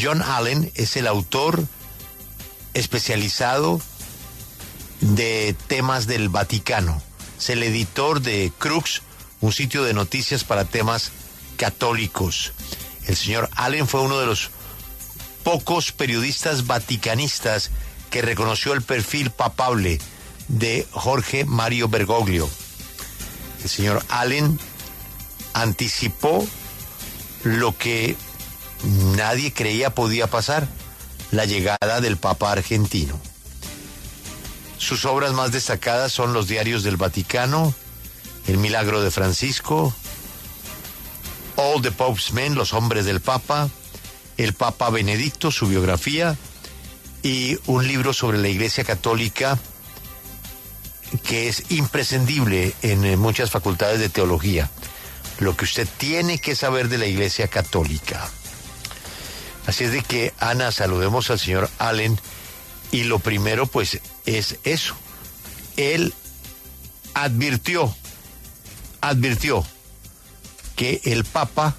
John Allen es el autor especializado de temas del Vaticano. Es el editor de Crux, un sitio de noticias para temas católicos. El señor Allen fue uno de los pocos periodistas vaticanistas que reconoció el perfil papable de Jorge Mario Bergoglio. El señor Allen anticipó lo que nadie creía podía pasar, la llegada del Papa argentino. Sus obras más destacadas son los Diarios del Vaticano, El Milagro de Francisco, All the Pope's Men, Los Hombres del Papa, El Papa Benedicto, su biografía, y un libro sobre la Iglesia Católica que es imprescindible en muchas facultades de teología. Lo que usted tiene que saber de la Iglesia Católica. Así es de que, Ana, saludemos al señor Allen, y lo primero pues es eso. Él advirtió que el Papa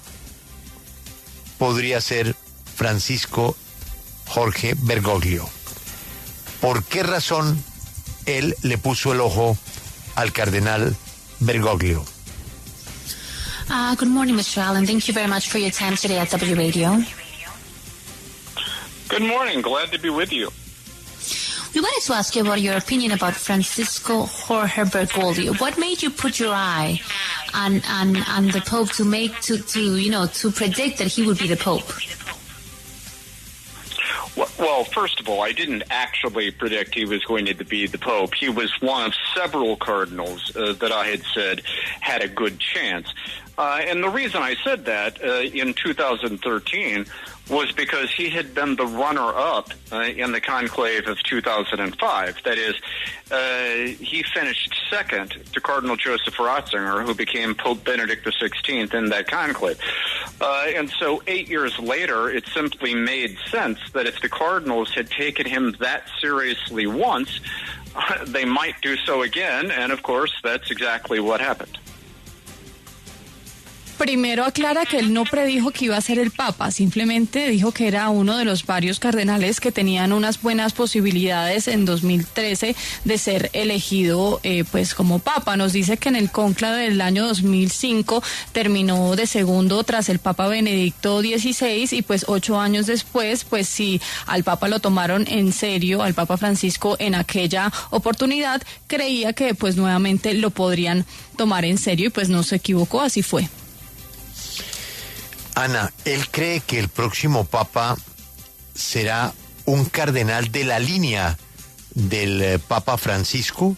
podría ser Francisco Jorge Bergoglio. ¿Por qué razón él le puso el ojo al cardenal Bergoglio? Good morning, Mr. Allen. Thank you very much for your time today at W Radio. Good morning. Glad to be with you. We wanted to ask you about your opinion about Francisco Jorge Bergoglio. What made you put your eye on the Pope to predict that he would be the Pope? Well, first of all, I didn't actually predict he was going to be the Pope. He was one of several cardinals that I had said had a good chance. And the reason I said that in 2013 was because he had been the runner-up in the conclave of 2005. That is, he finished second to Cardinal Joseph Ratzinger, who became Pope Benedict XVI in that conclave. And so 8 years later, it simply made sense that if the cardinals had taken him that seriously once, they might do so again, and of course, that's exactly what happened. Primero aclara que él no predijo que iba a ser el Papa, simplemente dijo que era uno de los varios cardenales que tenían unas buenas posibilidades en 2013 de ser elegido pues como Papa. Nos dice que en el cónclave del año 2005 terminó de segundo tras el Papa Benedicto XVI y pues 8 años después, pues sí, al Papa lo tomaron en serio, al Papa Francisco en aquella oportunidad, creía que pues nuevamente lo podrían tomar en serio y pues no se equivocó, así fue. Ana, ¿él cree que el próximo Papa será un cardenal de la línea del Papa Francisco?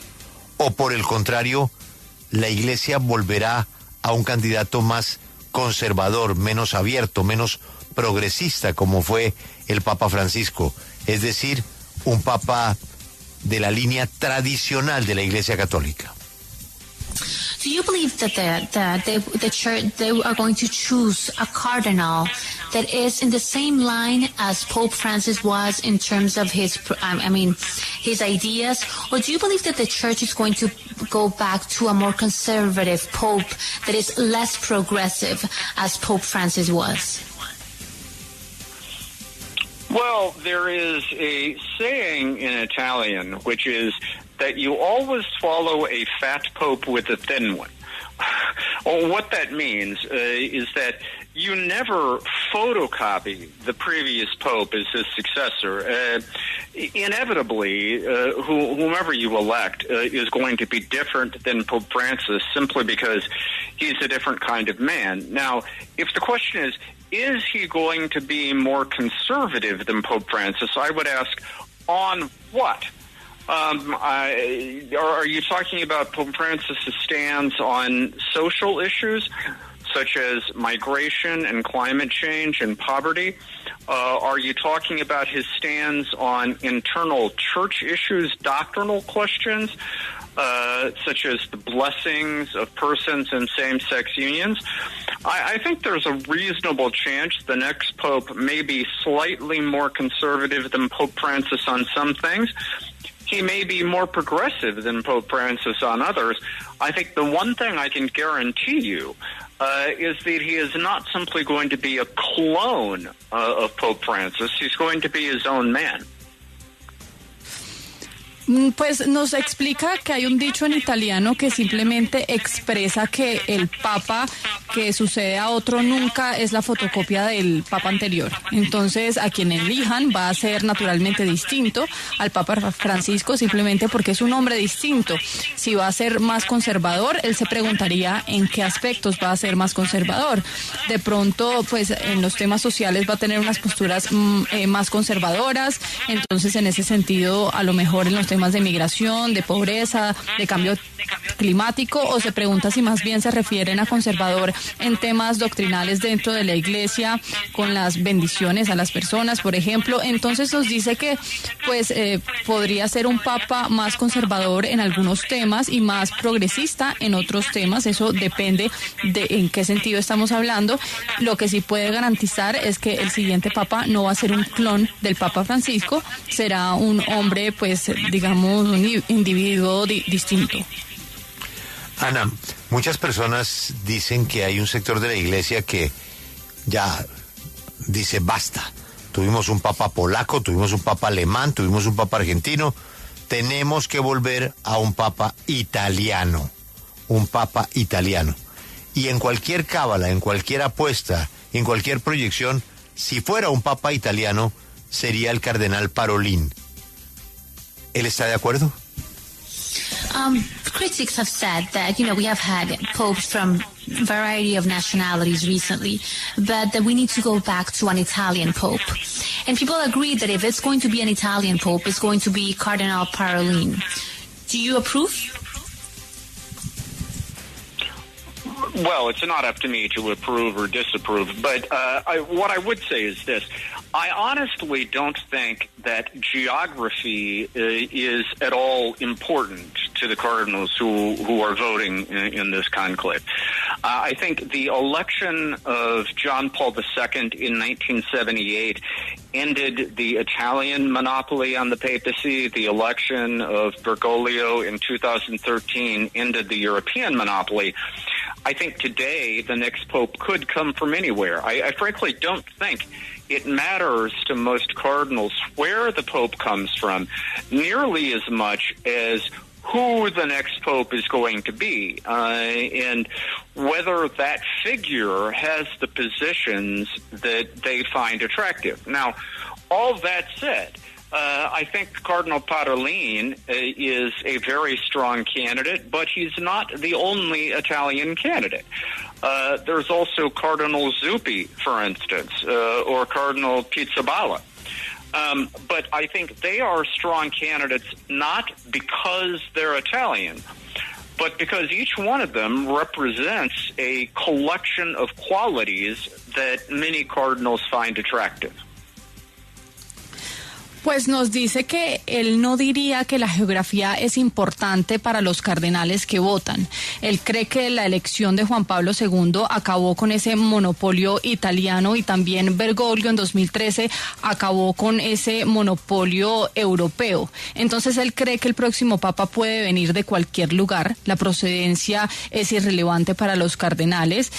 ¿O por el contrario, la Iglesia volverá a un candidato más conservador, menos abierto, menos progresista, como fue el Papa Francisco? Es decir, un Papa de la línea tradicional de la Iglesia Católica. Do you believe that the church they are going to choose a cardinal that is in the same line as Pope Francis was in terms of his ideas, or do you believe that the church is going to go back to a more conservative pope that is less progressive as Pope Francis was? Well, there is a saying in Italian, which is that you always follow a fat pope with a thin one. Well, what that means is that you never photocopy the previous pope as his successor. Inevitably, whomever you elect is going to be different than Pope Francis simply because he's a different kind of man. Now, if the question is he going to be more conservative than Pope Francis, I would ask, on what? Are you talking about Pope Francis' stance on social issues, such as migration and climate change and poverty? Are you talking about his stance on internal church issues, doctrinal questions, such as the blessings of persons in same-sex unions? I think there's a reasonable chance the next pope may be slightly more conservative than Pope Francis on some things. He may be more progressive than Pope Francis on others. I think the one thing I can guarantee you is that he is not simply going to be a clone of Pope Francis. He's going to be his own man. Pues nos explica que hay un dicho en italiano que simplemente expresa que el papa que sucede a otro nunca es la fotocopia del papa anterior. Entonces, a quien elijan va a ser naturalmente distinto al Papa Francisco, simplemente porque es un hombre distinto. Si va a ser más conservador, él se preguntaría en qué aspectos va a ser más conservador. De pronto, pues en los temas sociales va a tener unas posturas más conservadoras. Entonces, en ese sentido, a lo mejor en los temas de migración, de pobreza, de cambio climático, o se pregunta si más bien se refieren a conservador en temas doctrinales dentro de la iglesia, con las bendiciones a las personas, por ejemplo. Entonces nos dice que pues podría ser un papa más conservador en algunos temas y más progresista en otros temas. Eso depende de en qué sentido estamos hablando. Lo que sí puede garantizar es que el siguiente papa no va a ser un clon del Papa Francisco, será un hombre, pues digamos, un individuo distinto. Ana, muchas personas dicen que hay un sector de la iglesia que ya dice basta. Tuvimos un papa polaco, tuvimos un papa alemán, tuvimos un papa argentino. Tenemos que volver a un papa italiano. Un papa italiano. Y en cualquier cábala, en cualquier apuesta, en cualquier proyección, si fuera un papa italiano, sería el cardenal Parolin. ¿Él está de acuerdo? Critics have said that, we have had popes from a variety of nationalities recently, but that we need to go back to an Italian pope. And people agree that if it's going to be an Italian pope, it's going to be Cardinal Parolin. Do you approve? Well, it's not up to me to approve or disapprove, but what I would say is this. I honestly don't think that geography is at all important to the cardinals who are voting in this conclave. I think the election of John Paul II in 1978 ended the Italian monopoly on the papacy. The election of Bergoglio in 2013 ended the European monopoly. I think today the next pope could come from anywhere. I frankly don't think it matters to most cardinals where the pope comes from nearly as much as who the next pope is going to be, and whether that figure has the positions that they find attractive. Now, all that said, I think Cardinal Parolin is a very strong candidate, but he's not the only Italian candidate. There's also Cardinal Zuppi, for instance, or Cardinal Pizzaballa. But I think they are strong candidates not because they're Italian, but because each one of them represents a collection of qualities that many cardinals find attractive. Pues nos dice que él no diría que la geografía es importante para los cardenales que votan. Él cree que la elección de Juan Pablo II acabó con ese monopolio italiano y también Bergoglio en 2013 acabó con ese monopolio europeo. Entonces él cree que el próximo papa puede venir de cualquier lugar. La procedencia es irrelevante para los cardenales.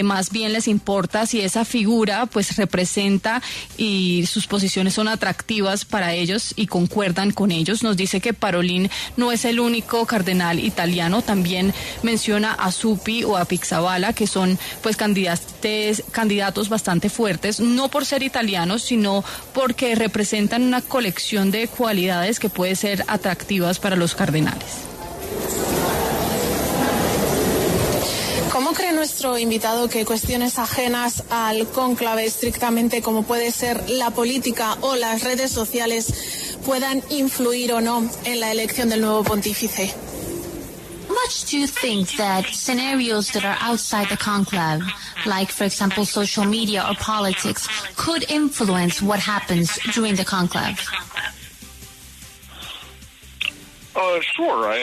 Más bien les importa si esa figura pues representa y sus posiciones son atractivas para ellos y concuerdan con ellos. Nos dice que Parolin no es el único cardenal italiano, también menciona a Zuppi o a Pizzaballa, que son pues candidatos bastante fuertes, no por ser italianos, sino porque representan una colección de cualidades que pueden ser atractivas para los cardenales. ¿Cómo cree nuestro invitado que cuestiones ajenas al cónclave estrictamente como puede ser la política o las redes sociales puedan influir o no en la elección del nuevo pontífice? How much do you think that scenarios that are outside the conclave, like for example social media or politics, could influence what happens during the conclave? Sure.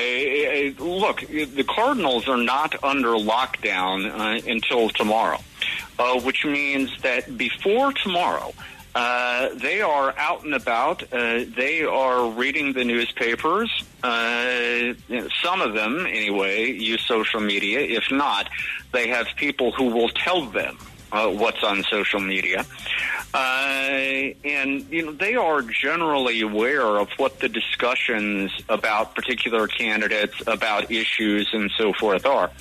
Look, the cardinals are not under lockdown until tomorrow, which means that before tomorrow, They are out and about. They are reading the newspapers. Some of them, anyway, use social media. If not, they have people who will tell them what's on social media. And, they are generally aware of what the discussions about particular candidates, about issues, and so forth are.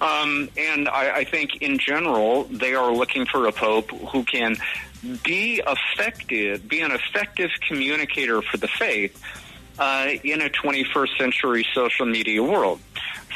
And I think, in general, they are looking for a pope who can be an effective communicator for the faith in a 21st century social media world.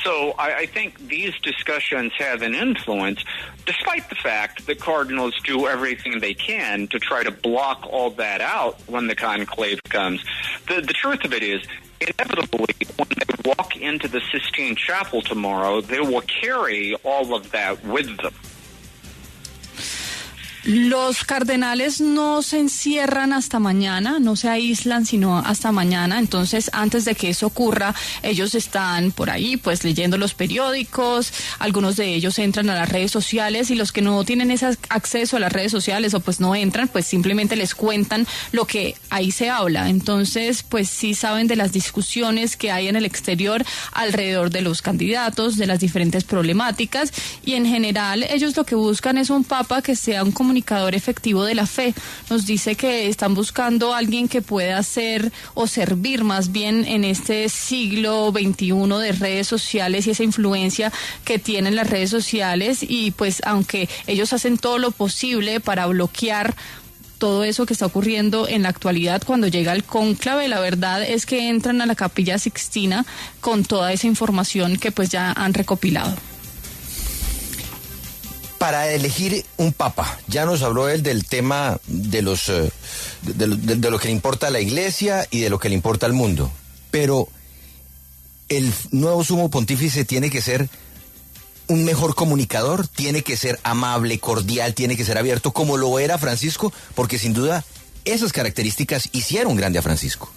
So I think these discussions have an influence, despite the fact that cardinals do everything they can to try to block all that out when the conclave comes. The truth of it is, inevitably, when they walk into the Sistine Chapel tomorrow, they will carry all of that with them. Los cardenales no se encierran hasta mañana, no se aíslan sino hasta mañana. Entonces, antes de que eso ocurra, ellos están por ahí pues leyendo los periódicos, algunos de ellos entran a las redes sociales, y los que no tienen ese acceso a las redes sociales o pues no entran, pues simplemente les cuentan lo que ahí se habla. Entonces, pues sí saben de las discusiones que hay en el exterior alrededor de los candidatos, de las diferentes problemáticas, y en general ellos lo que buscan es un papa que sea un comunicador efectivo de la fe. Nos dice que están buscando a alguien que pueda ser o servir más bien en este siglo XXI de redes sociales y esa influencia que tienen las redes sociales, y pues aunque ellos hacen todo lo posible para bloquear todo eso que está ocurriendo en la actualidad, cuando llega el cónclave, la verdad es que entran a la Capilla Sixtina con toda esa información que pues ya han recopilado. Para elegir un papa, ya nos habló él del tema de lo que le importa a la Iglesia y de lo que le importa al mundo, pero el nuevo sumo pontífice tiene que ser un mejor comunicador, tiene que ser amable, cordial, tiene que ser abierto, como lo era Francisco, porque sin duda esas características hicieron grande a Francisco.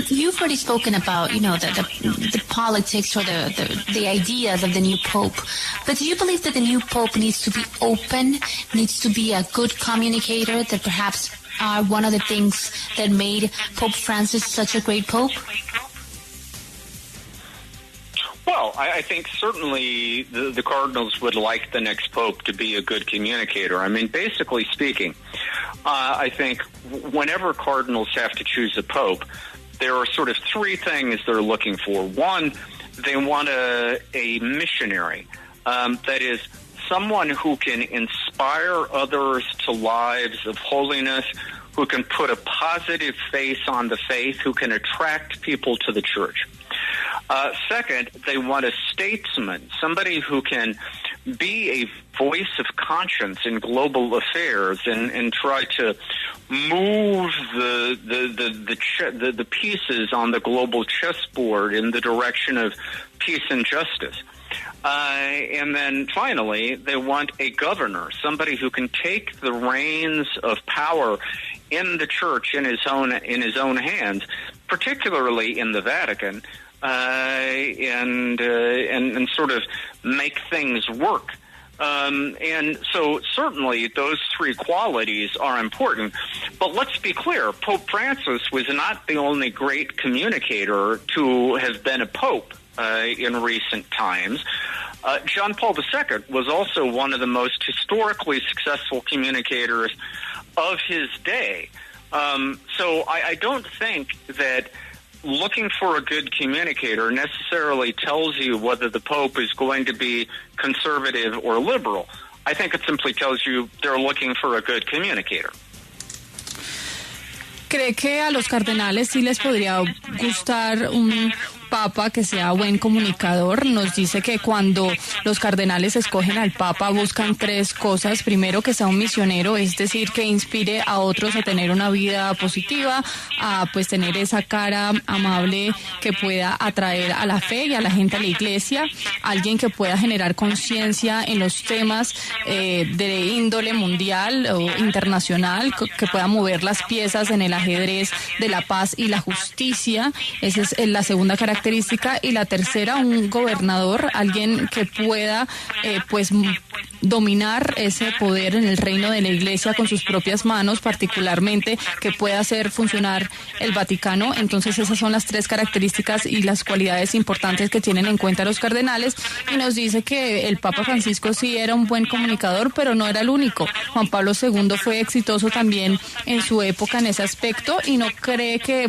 You've already spoken about, the politics or the ideas of the new pope. But do you believe that the new pope needs to be open, needs to be a good communicator, that perhaps are one of the things that made Pope Francis such a great pope? Well, I think certainly the Cardinals would like the next pope to be a good communicator. I mean, basically speaking, I think whenever Cardinals have to choose a pope, there are sort of three things they're looking for. One, they want a missionary, that is, someone who can inspire others to lives of holiness, who can put a positive face on the faith, who can attract people to the church. Second, they want a statesman, somebody who can be a voice of conscience in global affairs and try to move the pieces on the global chessboard in the direction of peace and justice. And then finally, they want a governor, somebody who can take the reins of power in the church in his own hands, particularly in the Vatican, and sort of make things work. And so certainly those three qualities are important. But let's be clear, Pope Francis was not the only great communicator to have been a pope in recent times. John Paul II was also one of the most historically successful communicators of his day. So I don't think that looking for a good communicator necessarily tells you whether the Pope is going to be conservative or liberal. I think it simply tells you they're looking for a good communicator. ¿Cree que a los cardenales sí les podría gustar un papa que sea buen comunicador? Nos dice que cuando los cardenales escogen al papa buscan tres cosas. Primero, que sea un misionero, es decir, que inspire a otros a tener una vida positiva, a pues tener esa cara amable que pueda atraer a la fe y a la gente a la iglesia. Alguien que pueda generar conciencia en los temas de índole mundial o internacional, que pueda mover las piezas en el ajedrez de la paz y la justicia. Esa es la segunda característica. Y la tercera, un gobernador, alguien que pueda pues dominar ese poder en el reino de la Iglesia con sus propias manos, particularmente que pueda hacer funcionar el Vaticano. Entonces esas son las tres características y las cualidades importantes que tienen en cuenta los cardenales, y nos dice que el Papa Francisco sí era un buen comunicador, pero no era el único. Juan Pablo II fue exitoso también en su época en ese aspecto, y no cree que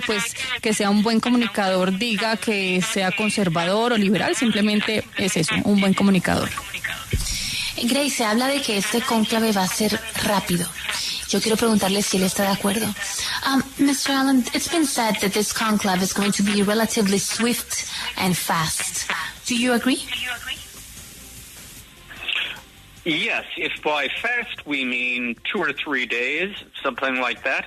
que sea un buen comunicador diga que sea conservador o liberal, simplemente es eso, un buen comunicador. Grace, se habla de que este cónclave va a ser rápido. Yo quiero preguntarle si él está de acuerdo. Mr. Allen, it's been said that this conclave is going to be relatively swift and fast. Do you agree? Yes, if by fast we mean 2 or 3 days, something like that.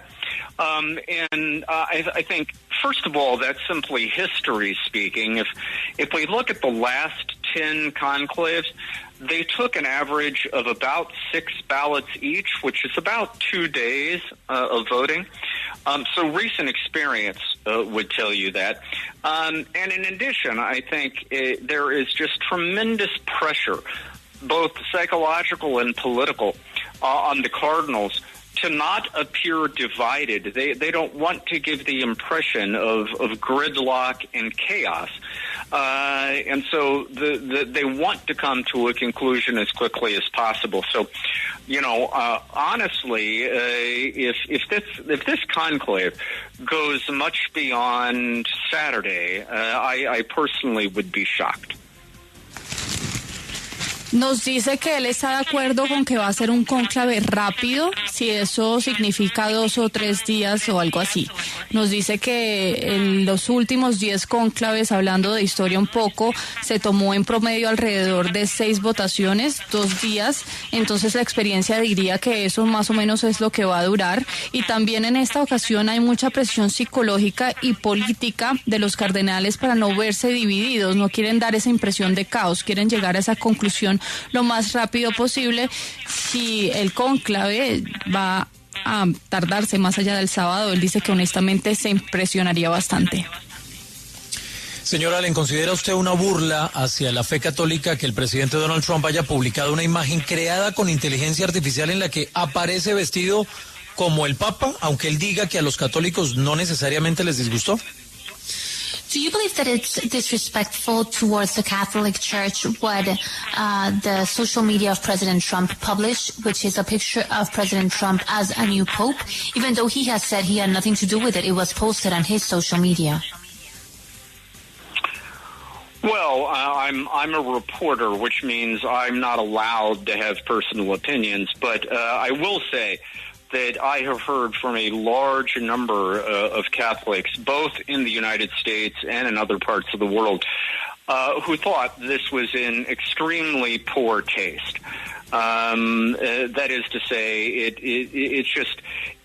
I think, first of all, that's simply history speaking. If we look at the last 10 conclaves, they took an average of about 6 ballots each, which is about 2 days of voting. So recent experience would tell you that. And in addition, I think there is just tremendous pressure, both psychological and political, on the Cardinals to not appear divided. They don't want to give the impression of gridlock and chaos. And so they want to come to a conclusion as quickly as possible. So, honestly, if this conclave goes much beyond Saturday, I personally would be shocked. Nos dice que él está de acuerdo con que va a ser un cónclave rápido, si eso significa 2 o 3 días o algo así. Nos dice que en los últimos 10 cónclaves, hablando de historia un poco, se tomó en promedio alrededor de 6 votaciones, 2 días. Entonces la experiencia diría que eso más o menos es lo que va a durar. Y también en esta ocasión hay mucha presión psicológica y política de los cardenales para no verse divididos. No quieren dar esa impresión de caos, quieren llegar a esa conclusión lo más rápido posible. Si el cónclave va a tardarse más allá del sábado, él dice que honestamente se impresionaría bastante. Señor Allen, ¿considera usted una burla hacia la fe católica que el presidente Donald Trump haya publicado una imagen creada con inteligencia artificial en la que aparece vestido como el Papa, aunque él diga que a los católicos no necesariamente les disgustó? Do you believe that it's disrespectful towards the Catholic Church what the social media of President Trump published, which is a picture of President Trump as a new pope, even though he has said he had nothing to do with it? It was posted on his social media. Well, I'm a reporter, which means I'm not allowed to have personal opinions, but I will say that I have heard from a large number of Catholics, both in the United States and in other parts of the world, who thought this was in extremely poor taste. That is to say,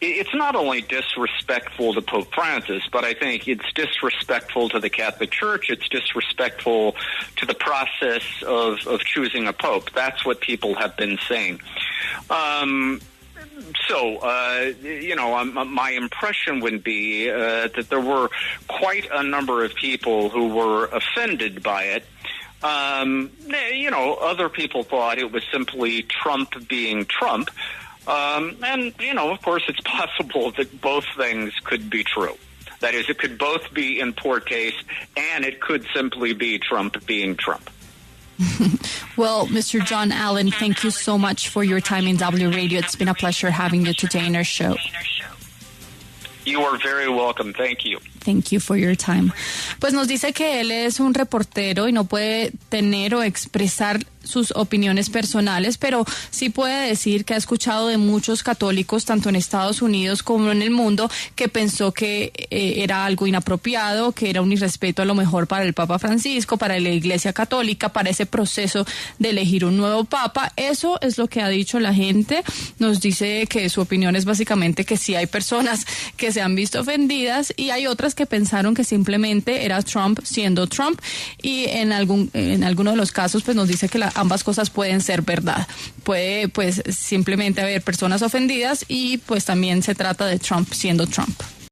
it's not only disrespectful to Pope Francis, but I think it's disrespectful to the Catholic Church. It's disrespectful to the process of choosing a pope. That's what people have been saying. So, my impression would be that there were quite a number of people who were offended by it. Other people thought it was simply Trump being Trump. And, of course, it's possible that both things could be true. That is, it could both be in poor taste, and it could simply be Trump being Trump. Well, Mr. John Allen, thank you so much for your time in W Radio. It's been a pleasure having you today in our show. You are very welcome. Thank you. Thank you for your time. Pues nos dice que él es un reportero y no puede tener o expresar sus opiniones personales, pero sí puede decir que ha escuchado de muchos católicos, tanto en Estados Unidos como en el mundo, que pensó que era algo inapropiado, que era un irrespeto a lo mejor para el Papa Francisco, para la Iglesia Católica, para ese proceso de elegir un nuevo Papa. Eso es lo que ha dicho la gente. Nos dice que su opinión es básicamente que sí hay personas que se han visto ofendidas y hay otras que pensaron que simplemente era Trump siendo Trump, y en alguno de los casos pues nos dice que ambas cosas pueden ser verdad. Puede pues simplemente haber personas ofendidas y pues también se trata de Trump siendo Trump.